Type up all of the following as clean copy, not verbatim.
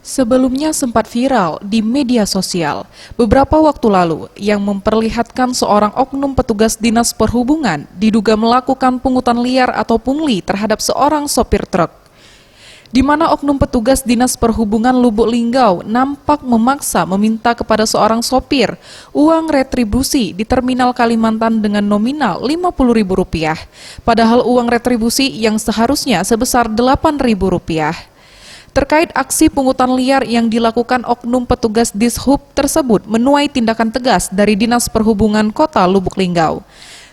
Sebelumnya sempat viral di media sosial beberapa waktu lalu yang memperlihatkan seorang oknum petugas dinas perhubungan diduga melakukan pungutan liar atau pungli terhadap seorang sopir truk. Di mana oknum petugas dinas perhubungan Lubuk Linggau nampak memaksa meminta kepada seorang sopir uang retribusi di terminal Kalimantan dengan nominal Rp50.000, padahal uang retribusi yang seharusnya sebesar Rp8.000. Terkait aksi pungutan liar yang dilakukan oknum petugas Dishub tersebut menuai tindakan tegas dari Dinas Perhubungan Kota Lubuk Linggau.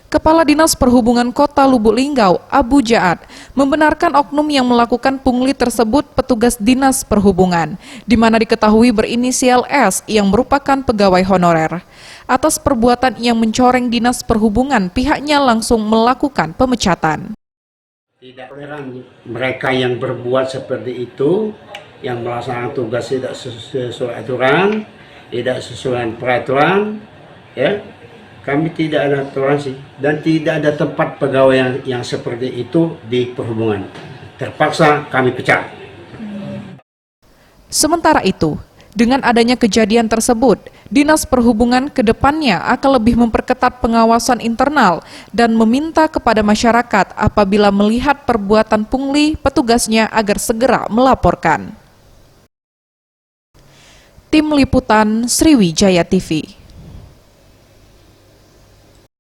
Kepala Dinas Perhubungan Kota Lubuk Linggau, Abu Jaat, membenarkan oknum yang melakukan pungli tersebut petugas Dinas Perhubungan, di mana diketahui berinisial S yang merupakan pegawai honorer. Atas perbuatan yang mencoreng Dinas Perhubungan, pihaknya langsung melakukan pemecatan. Tidak toleran mereka yang berbuat seperti itu, yang melaksanakan tugas tidak sesuai aturan, tidak sesuai peraturan, ya. Kami tidak ada toleransi dan tidak ada tempat pegawai yang seperti itu di perhubungan. Terpaksa kami pecat. Sementara itu, dengan adanya kejadian tersebut, Dinas Perhubungan ke depannya akan lebih memperketat pengawasan internal dan meminta kepada masyarakat apabila melihat perbuatan pungli petugasnya agar segera melaporkan. Tim Liputan Sriwijaya TV.